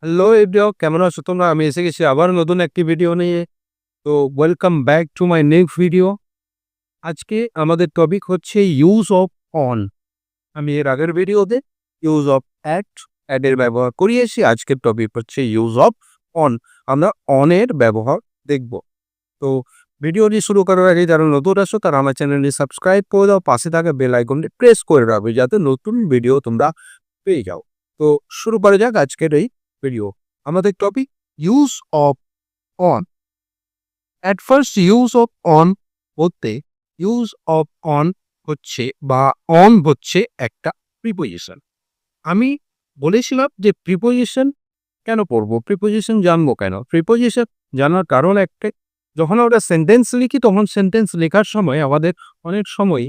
Hello everyone, কেমন আছো তোমরা? আমি এসে গেছি আবার নতুন একটি ভিডিও নিয়ে। তো welcome back to my next video. আজকে আমাদের টপিক হচ্ছে ইউজ অফ অন। আমি এর আগের ভিডিওতে ইউজ অফ অ্যাডের ব্যবহার করিয়েছি। আজকের টপিক হচ্ছে ইউজ অফ অন। আমরা অনের ব্যবহার দেখব। তো ভিডিওটি শুরু করার আগে যারা নতুন আসো তারা আমার চ্যানেলটি সাবস্ক্রাইব করে দাও, পাশে থাকা বেল আইকনটি প্রেস করে রাখবে যাতে নতুন ভিডিও তোমরা পেয়ে যাও। তো শুরু করা যাক আজকের এই ভিডিও। আমাদের topic use of on. At first use of on বলতে ইউজ অফ অন হচ্ছে বা অন হচ্ছে একটা প্রিপোজিশন। আমি বলেছিলাম যে প্রিপোজিশন কেন পড়বো, প্রিপোজিশন জানবো কেন? প্রিপোজিশন জানার কারণ একটাই, যখন আমরা সেন্টেন্স লিখি তখন সেন্টেন্স লেখার সময় আমাদের অনেক সময়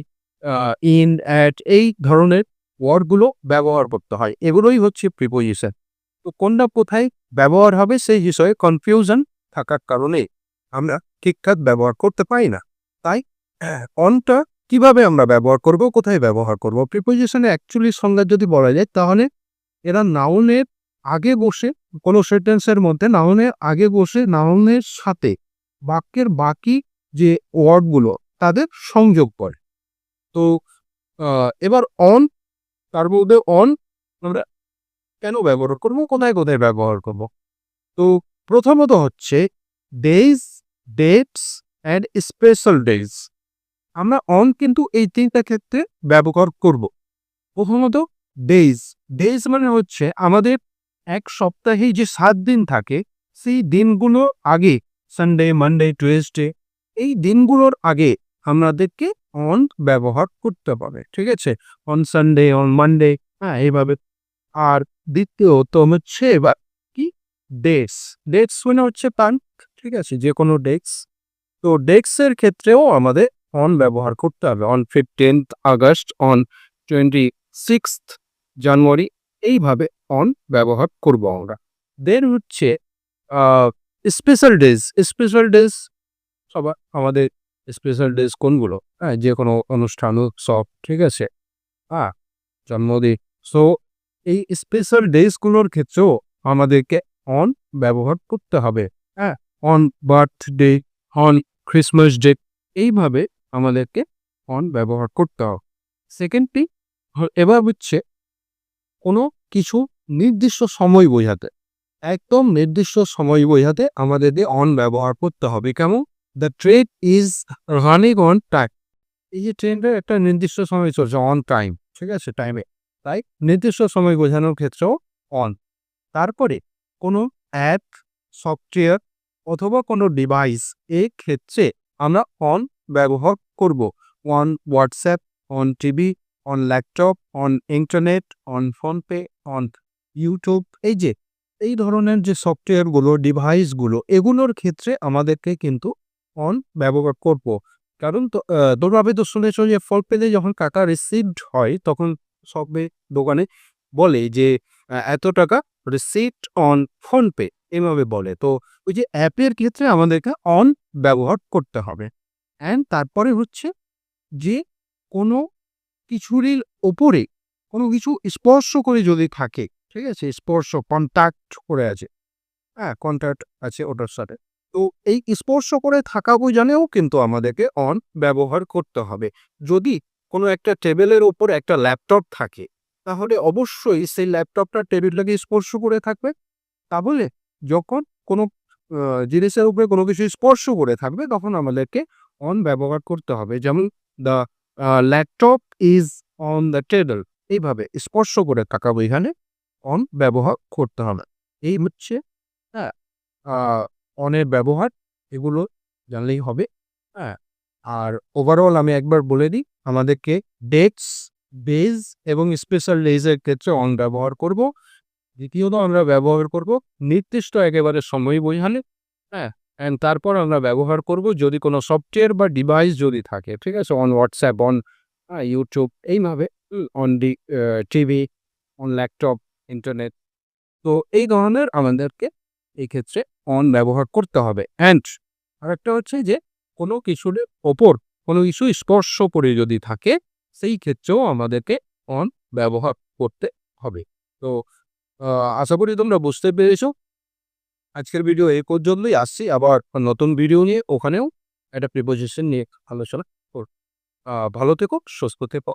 ইন, অ্যাট এই ধরনের ওয়ার্ডগুলো ব্যবহার করতে হয়। এগুলোই হচ্ছে প্রিপোজিশন। তো কোনটা কোথায় ব্যবহার হবে সেই বিষয়ে কনফিউশন থাকার কারণে আমরা ঠিকঠাক ব্যবহার করতে পারি না। তাই অনটা কিভাবে আমরা ব্যবহার করব, কোথায় ব্যবহার করব? প্রিপোজিশনে অ্যাকচুয়ালি সংজ্ঞা যদি বলা যায় তাহলে এরা নাউনের আগে বসে, কোনো সেন্টেন্সের মধ্যে নাউনের আগে বসে নাউনের সাথে বাক্যের বাকি যে ওয়ার্ডগুলো তাদের সংযোগ করে। তো এবার অন, তার মধ্যে অন আমরা কেন ব্যবহার করব, কোথায় কোথায় ব্যবহার করব? তো প্রথমত হচ্ছে days, dates and special days. আমরা অন কিন্তু এই তিনটা ক্ষেত্রে ব্যবহার করব। প্রথমত ডেইজ। ডেইজ মানে হচ্ছে আমাদের এক সপ্তাহে যে 7 দিন থাকে সেই দিনগুলো আগে, সানডে, মানডে, টুয়েসডে, এই দিনগুলোর আগে আমাদেরকে অন ব্যবহার করতে হবে। ঠিক আছে? অন সানডে, অন মানডে, হ্যাঁ এইভাবে। আর দ্বিতীয়ত হচ্ছে এবার কি, ডেটস। ডেটস মানে হচ্ছে তারিখ। ঠিক আছে? যে কোনো ডেটস। তো ডেটসের ক্ষেত্রেও আমাদের অন ব্যবহার করতে হবে। On 15th August, on 26th জানুয়ারি, এইভাবে অন ব্যবহার করব আমরা। দেন হচ্ছে স্পেশাল ডেজ। স্পেশাল ডেজ সবার আমাদের স্পেশাল ডেজ কোনগুলো? হ্যাঁ, যে কোনো অনুষ্ঠান, উৎসব, ঠিক আছে? হ্যাঁ, জন্মদিন। সো এই স্পেশাল ডেজগুলোর ক্ষেত্রেও আমাদেরকে অন ব্যবহার করতে হবে। হ্যাঁ, on birthday, on Christmas day, এইভাবে আমাদেরকে অন ব্যবহার করতে হবে। সেকেন্ডটি এবার হচ্ছে কোনো কিছু নির্দিষ্ট সময় বোঝাতে, একদম নির্দিষ্ট সময় বোঝাতে আমাদেরকে অন ব্যবহার করতে হবে। কেমন? The train is running on time. এই যে ট্রেনটার একটা নির্দিষ্ট সময় চলছে, অন টাইম, ঠিক আছে? টাইমে। তাই নির্দিষ্ট সময় বোঝানোর ক্ষেত্রেও অন। তারপরে কোনো অ্যাপ, সফটওয়্যার অথবা কোনো ডিভাইস, এই ক্ষেত্রে আমরা অন ব্যবহার করব। On WhatsApp, on TV, on laptop, on internet, on PhonePe, on YouTube, এই যে এই ধরনের যে সফটওয়্যারগুলো, ডিভাইসগুলো, এগুলোর ক্ষেত্রে আমাদেরকে কিন্তু অন ব্যবহার করব। কারণ তো তোমরা হয়তো শুনেছ যে ফোনপেতে যখন টাকা রিসিভড হয় তখন সবে দোকানে বলে যে এত টাকা রিসিভড অন ফোনপে, এভাবে বলে। তো ওই যে অ্যাপের ক্ষেত্রে আমাদেরকে অন ব্যবহার করতে হবে। অ্যান্ড তারপরে হচ্ছে যে কোনো কিছুরই ওপরে কোনো কিছু স্পর্শ করে যদি থাকে, ঠিক আছে? স্পর্শ, কন্টাক্ট করে আছে, হ্যাঁ, কন্ট্যাক্ট আছে ওটার সাথে। তো এই স্পর্শ করে থাকা বোঝানেও কিন্তু আমাদেরকে অন ব্যবহার করতে হবে। যদি কোনো একটা টেবিলের উপর একটা ল্যাপটপ থাকে, তাহলে অবশ্যই সেই ল্যাপটপটা টেবিলটাকে স্পর্শ করে থাকবে। তাহলে যখন কোনো জিনিসের উপরে কোনো কিছু স্পর্শ করে থাকবে তখন আমাদেরকে অন ব্যবহার করতে হবে। যেমন the laptop is on the table, এইভাবে স্পর্শ করে থাকা বোঝানে অন ব্যবহার করতে হবে। এই হচ্ছে, হ্যাঁ, আ অনের ব্যবহার, এগুলো জানলেই হবে। হ্যাঁ? আর ওভারঅল আমি একবার বলে দিই, আমাদেরকে ডেটস, ডেজ এবং স্পেশাল ডেজ এর ক্ষেত্রে অন ব্যবহার করব। দ্বিতীয়ত আমরা ব্যবহার করব নির্দিষ্ট একেবারে সময় বোঝালে, হ্যাঁ? অ্যান্ড তারপর আমরা ব্যবহার করব যদি কোনো সফটওয়্যার বা ডিভাইস যদি থাকে, ঠিক আছে? অন WhatsApp, অন YouTube, এইভাবে on TV, on laptop, internet. তো এই ধরনের আমাদেরকে এই ক্ষেত্রে অন ব্যবহার করতে হবে। অ্যান্ড আরেকটা হচ্ছে যে কোনো কিছুর ওপর কোনো কিছু স্পর্শ করে যদি থাকে সেই ক্ষেত্রেও আমাদেরকে অন ব্যবহার করতে হবে। তো আশা করি তোমরা বুঝতে পেরেছো। আজকের ভিডিও এই পর্যন্তই, আসছি আবার নতুন ভিডিও নিয়ে, ওখানেও একটা প্রিপোজিশন নিয়ে আলোচনা করব। ভালো থেকো, সুস্থ থেকো।